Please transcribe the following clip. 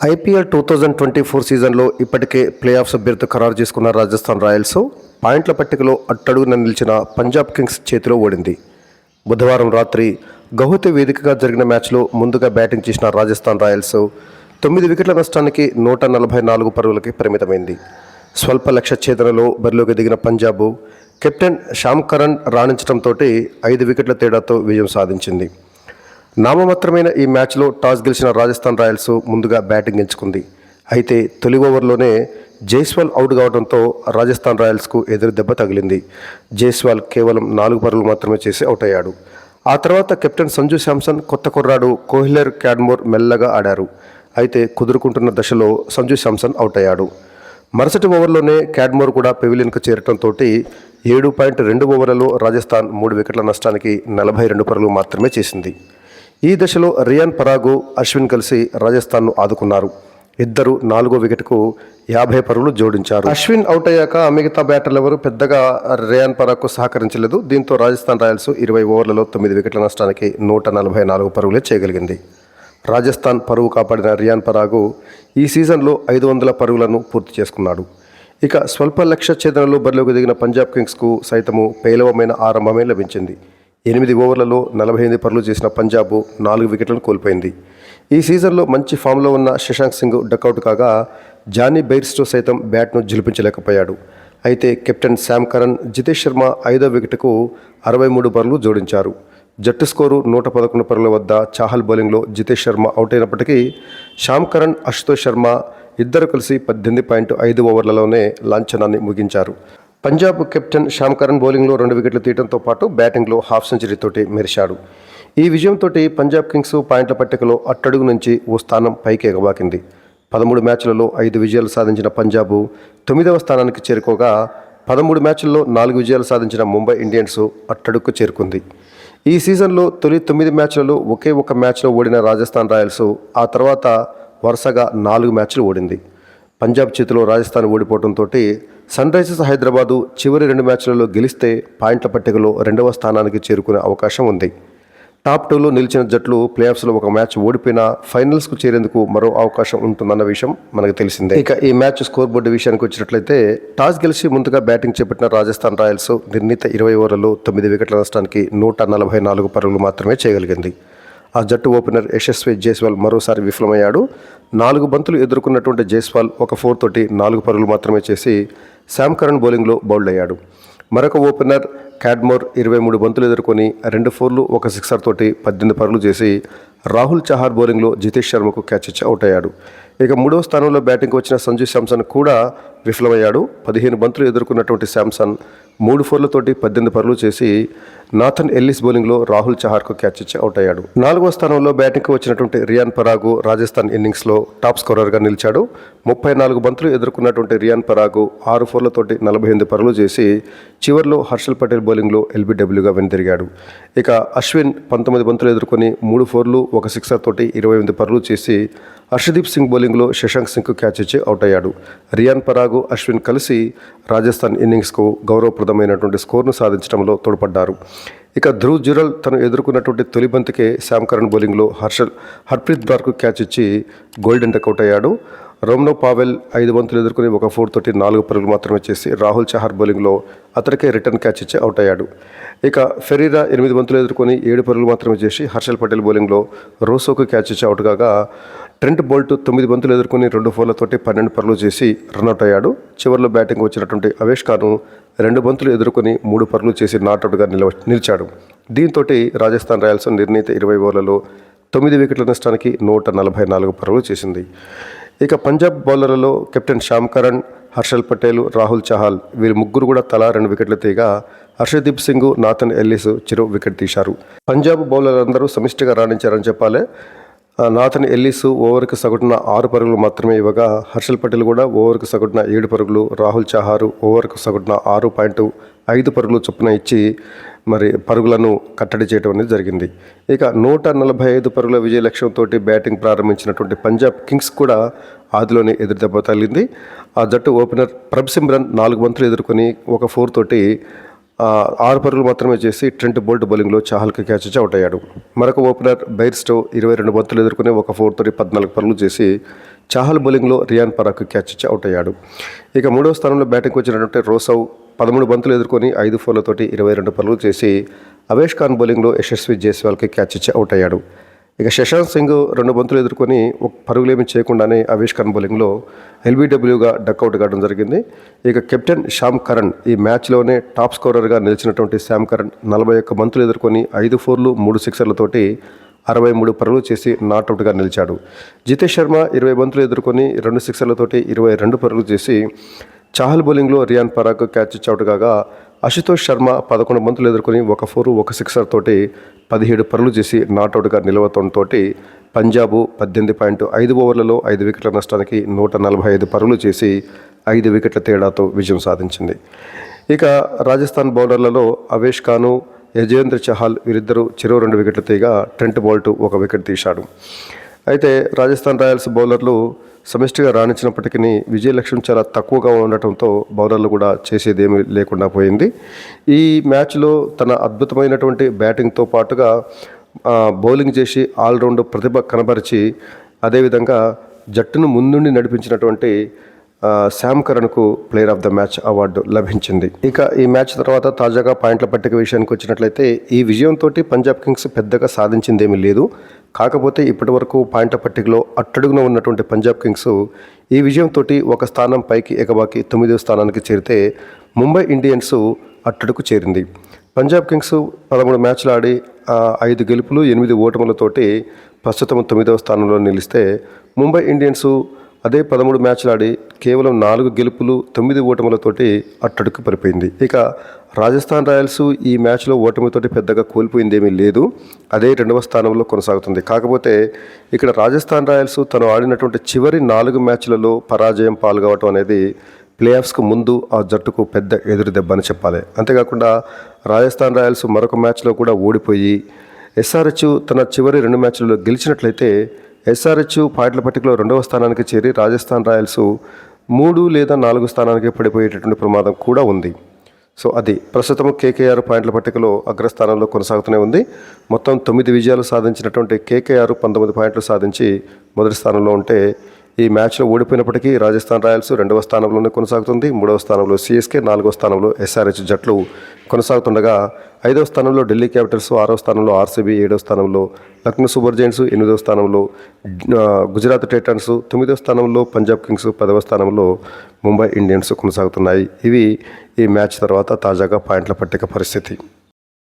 IPL 2024 సీజన్లో ఇప్పటికే play offs అభ్యర్థి ఖరారు చేసుకున్న రాజస్థాన్ రాయల్స్ పాయింట్ల పట్టికలో అట్టడుగున నిలిచిన పంజాబ్ కింగ్స్ చేతిలో ఓడింది. బుధవారం రాత్రి గౌహతి వేదికగా జరిగిన మ్యాచ్లో ముందుగా బ్యాటింగ్ చేసిన రాజస్థాన్ రాయల్స్ 9 వికెట్ల నష్టానికి 144 పరుగులకి పరిమితమైంది. స్వల్ప లక్ష్య ఛేదనలో బరిలోకి దిగిన పంజాబ్ కెప్టెన్ శ్యామ్ కరణ్ రాణించడంతో 5 వికెట్ల తేడాతో విజయం సాధించింది. నామమాత్రమైన ఈ మ్యాచ్లో టాస్ గెలిచిన రాజస్థాన్ రాయల్స్ ముందుగా బ్యాటింగ్ ఎంచుకుంది. అయితే తొలి ఓవర్లోనే జైస్వాల్ అవుట్ కావడంతో రాజస్థాన్ రాయల్స్కు ఎదురు దెబ్బ తగిలింది. జైస్వాల్ కేవలం 4 పరుగులు మాత్రమే చేసి అవుట్ అయ్యాడు. ఆ తర్వాత కెప్టెన్ సంజు శాంసన్, కొత్త కుర్రాడు కోహ్లర్ క్యాడ్మోర్ మెల్లగా ఆడారు. అయితే కుదురుకుంటున్న దశలో సంజు శాంసన్ అవుట్ అయ్యాడు. మరుసటి ఓవర్లోనే క్యాడ్మోర్ కూడా పెవిలియన్కు చేరటంతో 7.2 ఓవర్లలో రాజస్థాన్ 3 వికెట్ల నష్టానికి 42 పరుగులు మాత్రమే చేసింది. ఈ దశలో రియాన్ పరాగు, అశ్విన్ కలిసి రాజస్థాన్ను ఆదుకున్నారు. ఇద్దరు 4వ వికెట్కు 50 పరుగులు జోడించారు. అశ్విన్ అవుట్ అయ్యాక మిగతా బ్యాటర్లు ఎవరు పెద్దగా రియాన్ పరాగ్కు సహకరించలేదు. దీంతో రాజస్థాన్ రాయల్స్ 20 ఓవర్లలో 9 వికెట్ల నష్టానికి 144 పరుగులే చేయగలిగింది. రాజస్థాన్ పరువు కాపాడిన రియాన్ పరాగు ఈ సీజన్లో 500 పరుగులను పూర్తి చేసుకున్నాడు. ఇక స్వల్ప లక్ష్య ఛేదనలో బరిలోకి దిగిన పంజాబ్ కింగ్స్కు సైతము పేలవమైన ఆరంభమే లభించింది. 8 ఓవర్లలో 48 పరుగులు చేసిన పంజాబ్ 4 వికెట్లను కోల్పోయింది. ఈ సీజన్లో మంచి ఫామ్లో ఉన్న శశాంక్ సింగ్ డకౌట్ కాగా జానీ బెయిర్స్టో సైతం బ్యాట్ను ఝులిపించలేకపోయాడు. అయితే కెప్టెన్ శ్యామ్ కరణ్, జితేష్ శర్మ 5వ వికెట్కు 63 పరుగులు జోడించారు. జట్టు స్కోరు 111 పరుగుల వద్ద చాహల్ బౌలింగ్లో జితేష్ శర్మ అవుట్ అయినప్పటికీ శ్యామ్ కరణ్, అశుతోష్ శర్మ ఇద్దరు కలిసి 18.5 ఓవర్లలోనే లాంఛనాన్ని ముగించారు. పంజాబ్ కెప్టెన్ శ్యామ్ కరణ్ బౌలింగ్లో 2 వికెట్లు తీయడంతో పాటు బ్యాటింగ్లో హాఫ్ సెంచరీతోటి మెరిశాడు. ఈ విజయంతో పంజాబ్ కింగ్స్ పాయింట్ల పట్టికలో అట్టడుగు నుంచి ఓ స్థానం పైకి ఎగబాకింది. 13 మ్యాచ్లలో 5 విజయాలు సాధించిన పంజాబ్ 9వ స్థానానికి చేరుకోగా 13 మ్యాచ్ల్లో 4 విజయాలు సాధించిన ముంబై ఇండియన్స్ అట్టడుగుకు చేరుకుంది. ఈ సీజన్లో తొలి 9 మ్యాచ్లలో ఒకే ఒక మ్యాచ్లో ఓడిన రాజస్థాన్ రాయల్స్ ఆ తర్వాత వరుసగా 4 మ్యాచ్లు ఓడింది. పంజాబ్ చేతిలో రాజస్థాన్ ఓడిపోవడంతో సన్ రైజర్స్ హైదరాబాదు చివరి 2 మ్యాచ్లలో గెలిస్తే పాయింట్ల పట్టికలో 2వ స్థానానికి చేరుకునే అవకాశం ఉంది. టాప్ 2లో నిలిచిన జట్లు ప్లే ఆఫ్స్లో ఒక మ్యాచ్ ఓడిపోయినా ఫైనల్స్కు చేరేందుకు మరో అవకాశం ఉంటుందన్న విషయం మనకు తెలిసిందే. ఇక ఈ మ్యాచ్ స్కోర్ బోర్డు విషయానికి వచ్చినట్లయితే టాస్ గెలిచి ముందుగా బ్యాటింగ్ చేపట్టిన రాజస్థాన్ రాయల్స్ నిర్ణీత 20 ఓవర్లలో 9 వికెట్ల నష్టానికి 144 పరుగులు మాత్రమే చేయగలిగింది. ఆ జట్టు ఓపెనర్ యశస్వి జైస్వాల్ మరోసారి విఫలమయ్యాడు. 4 బంతులు ఎదుర్కొన్నటువంటి జైస్వాల్ ఒక 4 తోటి 4 పరుగులు మాత్రమే చేసి శ్యామ్ కరణ్ బౌలింగ్లో బౌల్డ్ అయ్యాడు. మరొక ఓపెనర్ క్యాడ్మోర్ 23 బంతులు ఎదుర్కొని 2 4లు 1 సిక్సర్ తోటి 18 పరుగులు చేసి రాహుల్ చహార్ బౌలింగ్లో జితేష్ శర్మకు క్యాచ్ ఇచ్చి అవుట్ అయ్యాడు. ఇక 3వ స్థానంలో బ్యాటింగ్కి వచ్చిన సంజు శాంసన్ కూడా విఫలమయ్యాడు. 15 బంతులు ఎదుర్కొన్నటువంటి శాంసన్ 3 4లతోటి 18 పరుగులు చేసి నాథన్ ఎల్లిస్ బౌలింగ్లో రాహుల్ చహార్కు క్యాచ్ ఇచ్చి అవుట్ అయ్యాడు. 4వ స్థానంలో బ్యాటింగ్కి వచ్చినటువంటి రియాన్ పరాగు రాజస్థాన్ ఇన్నింగ్స్లో టాప్ స్కోరర్గా నిలిచాడు. 34 బంతులు ఎదుర్కొన్నటువంటి రియాన్ పరాగు 6 4లతోటి 48 పరుగులు చేసి చివర్లో హర్షల్ పటేల్ బౌలింగ్లో ఎల్బీడబ్ల్యూగా వెనుదిరిగాడు. ఇక అశ్విన్ 19 బంతులు ఎదుర్కొని 3 4లు 1 సిక్సర్ తోటి 28 పరుగులు చేసి హర్షదీప్ సింగ్ బౌలింగ్లో శశాంక్ సింగ్కు క్యాచ్ ఇచ్చి అవుట్ అయ్యాడు. రియాన్ పరాగు, అశ్విన్ కలిసి రాజస్థాన్ ఇన్నింగ్స్కు గౌరవప్రదమైనటువంటి స్కోర్ను సాధించడంలో తోడ్పడ్డారు. ఇక ధ్రువ్ జురల్ తను ఎదుర్కొన్నటువంటి తొలి బంతికే శ్యామ్ కరణ్ బౌలింగ్లో హర్ప్రీత్ బ్రార్కు క్యాచ్ ఇచ్చి గోల్డెన్ డకౌట్ అయ్యాడు. రోమ్నో పావెల్ 5 బంతులు ఎదుర్కొని ఒక 4 తోటి 4 పరుగులు మాత్రమే చేసి రాహుల్ చహార్ బౌలింగ్లో అతడికే రిటర్న్ క్యాచ్ ఇచ్చి అవుట్ అయ్యాడు. ఇక ఫెరీరా 8 బంతులు ఎదుర్కొని 7 పరుగులు మాత్రమే చేసి హర్షల్ పటేల్ బౌలింగ్లో రోసోకు క్యాచ్ ఇచ్చి అవుట్ కాగా ట్రెంట్ బోల్ట్ 9 బంతులు ఎదుర్కొని 2 4లతోటి 12 పరుగులు చేసి రన్అట్ అయ్యాడు. చివరిలో బ్యాటింగ్ వచ్చినటువంటి అవేష్ ఖాను 2 బంతులు ఎదుర్కొని 3 పరుగులు చేసి నాట్అవుట్గా నిలిచాడు. దీంతో రాజస్థాన్ రాయల్స్ నిర్ణీత 20 ఓవర్లలో 9 వికెట్ల నష్టానికి 144 పరుగులు చేసింది. ఇక పంజాబ్ బౌలర్లలో కెప్టెన్ శ్యామ్ కరణ్, హర్షల్ పటేల్, రాహుల్ చహాల్ వీరి ముగ్గురు కూడా తలా 2 వికెట్లు తీయగా హర్షదీప్ సింగ్, నాథన్ ఎల్లిస్ చెరో వికెట్ తీశారు. పంజాబ్ బౌలర్లందరూ సమిష్టిగా రాణించారని చెప్పాలి. నాథన్ ఎల్లిస్ ఓవర్కి సగటున 6 పరుగులు మాత్రమే ఇవ్వగా హర్షల్ పటేల్ కూడా ఓవర్కి సగటున 7 పరుగులు, రాహుల్ చహారు ఓవర్కి సగటున 6.5 పరుగులు చొప్పున ఇచ్చి మరి పరుగులను కట్టడి చేయడం అనేది జరిగింది. ఇక 145 పరుగుల విజయ లక్ష్యంతో బ్యాటింగ్ ప్రారంభించినటువంటి పంజాబ్ కింగ్స్ కూడా ఆదిలోనే ఎదురుదెబ్బ తగిలింది. ఆ జట్టు ఓపెనర్ ప్రభ్సిమ్రన్ 4 బంతులు ఎదుర్కొని ఒక 4 తోటి 6 పరుగులు మాత్రమే చేసి ట్రెంట్ బోల్ట్ బౌలింగ్లో చాహల్కి క్యాచ్ ఇచ్చి అవుట్ అయ్యాడు. మరొక ఓపెనర్ బెయిర్స్టో 22 బంతులు ఎదుర్కొని ఒక 4 తోటి 14 పరుగులు చేసి చాహల్ బౌలింగ్లో రియాన్ పరాగ్ క్యాచ్ ఇచ్చి అవుట్ అయ్యాడు. ఇక మూడవ స్థానంలో బ్యాటింగ్కి వచ్చినటువంటి రోసవ్ 13 బంతులు ఎదుర్కొని 5 ఫోర్లతోటి 22 పరుగులు చేసి అవేష్ ఖాన్ బౌలింగ్లో యశస్వి జైస్వాల్కి క్యాచ్ ఇచ్చి అవుట్ అయ్యాడు. ఇక శశాంత్ సింగ్ 2 బంతులు ఎదుర్కొని పరుగులేమీ చేయకుండానే అవేష్ ఖాన్ బౌలింగ్లో ఎల్బీడబ్ల్యూగా డక్అవుట్ కావడం జరిగింది. ఇక కెప్టెన్ శ్యామ్ కరణ్ ఈ మ్యాచ్లోనే టాప్ స్కోరర్గా నిలిచినటువంటి శ్యామ్ కరణ్ 41 బంతులు ఎదుర్కొని 5 ఫోర్లు 3 సిక్సర్లతోటి 63 పరుగులు చేసి నాట్అవుట్గా నిలిచాడు. జితేష్ శర్మ 20 బంతులు ఎదుర్కొని 2 సిక్సర్లతోటి 22 పరుగులు చేసి చాహల్ బౌలింగ్లో రియాన్ పరాగ్ క్యాచ్ ఇచ్చి అవుట్ కాగా అశుతోష్ శర్మ 11 బంతులు ఎదుర్కొని 1 ఫోరు 1 సిక్సర్ తోటి 17 పరుగులు చేసి నాట్అవుట్గా నిలవడంతో పంజాబ్ 18.5 ఓవర్లలో 5 వికెట్ల నష్టానికి 145 పరుగులు చేసి 5 వికెట్ల తేడాతో విజయం సాధించింది. ఇక రాజస్థాన్ బౌలర్లలో అవేష్ ఖాను, యజేంద్ర చహల్ వీరిద్దరూ చెరో 2 వికెట్లు తీయగా ట్రెంట్ బోల్ట్ 1 వికెట్ తీశాడు. అయితే రాజస్థాన్ రాయల్స్ బౌలర్లు సమిష్టిగా రాణించినప్పటికీ విజయ లక్ష్యం చాలా తక్కువగా ఉండటంతో బౌలర్లు కూడా చేసేదేమీ లేకుండా పోయింది. ఈ మ్యాచ్లో తన అద్భుతమైనటువంటి బ్యాటింగ్తో పాటుగా బౌలింగ్ చేసి ఆల్రౌండ్ ప్రతిభ కనబరిచి అదేవిధంగా జట్టును ముందుండి నడిపించినటువంటి శ్యామ్ కరణ్కు player of the match award లభించింది. ఇక ఈ మ్యాచ్ తర్వాత తాజాగా పాయింట్ల పట్టిక విషయానికి వచ్చినట్లయితే ఈ విజయంతో పంజాబ్ కింగ్స్ పెద్దగా సాధించిందేమీ లేదు. కాకపోతే ఇప్పటివరకు పాయింట్ల పట్టికలో అట్టడుగున ఉన్నటువంటి పంజాబ్ కింగ్స్ ఈ విజయంతో 1 స్థానం పైకి ఎగబాకి 9వ స్థానానికి చేరితే ముంబై ఇండియన్స్ అట్టడుకు చేరింది. పంజాబ్ కింగ్స్ 13 మ్యాచ్లు ఆడి 5 గెలుపులు 8 ఓటములతోటి ప్రస్తుతం 9వ స్థానంలో నిలిస్తే ముంబై ఇండియన్స్ అదే 13 మ్యాచ్లు ఆడి కేవలం 4 గెలుపులు 9 ఓటములతోటి అట్టడుకు పడిపోయింది. ఇక రాజస్థాన్ రాయల్స్ ఈ మ్యాచ్లో ఓటమితోటి పెద్దగా కోల్పోయిందేమీ లేదు, అదే 2వ స్థానంలో కొనసాగుతుంది. కాకపోతే ఇక్కడ రాజస్థాన్ రాయల్స్ తను ఆడినటువంటి చివరి 4 మ్యాచ్లలో పరాజయం పాల్గొవటం అనేది ప్లే ఆఫ్స్కు ముందు ఆ జట్టుకు పెద్ద ఎదురు దెబ్బ అని చెప్పాలి. అంతేకాకుండా రాజస్థాన్ రాయల్స్ మరొక మ్యాచ్లో కూడా ఓడిపోయి ఎస్ఆర్హెచ్ తన చివరి 2 మ్యాచ్లలో గెలిచినట్లయితే ఎస్ఆర్హెచ్ పాయింట్ల పట్టికలో 2వ స్థానానికి చేరి రాజస్థాన్ రాయల్స్ 3 లేదా 4 స్థానానికి పడిపోయేటటువంటి ప్రమాదం కూడా ఉంది. సో అది ప్రస్తుతం కేకేఆర్ పాయింట్ల పట్టికలో అగ్రస్థానంలో కొనసాగుతూనే ఉంది. మొత్తం 9 విజయాలు సాధించినటువంటి కేకేఆర్ 19 పాయింట్లు సాధించి మొదటి స్థానంలో ఉంటే ఈ మ్యాచ్లో ఓడిపోయినప్పటికీ రాజస్థాన్ రాయల్స్ 2వ స్థానంలోనే కొనసాగుతుంది. 3వ స్థానంలో సిఎస్కే, 4వ స్థానంలో ఎస్ఆర్హెచ్ జట్లు కొనసాగుతుండగా 5వ స్థానంలో ఢిల్లీ క్యాపిటల్స్, 6వ స్థానంలో ఆర్సీబీ, 7వ స్థానంలో లక్నో సూపర్ జైంట్స్, 8వ స్థానంలో గుజరాత్ టైటన్స్, 9వ స్థానంలో పంజాబ్ కింగ్స్, 10వ స్థానంలో ముంబై ఇండియన్స్ కొనసాగుతున్నాయి. ఇవి ఈ మ్యాచ్ తర్వాత తాజాగా పాయింట్ల పట్టిక పరిస్థితి.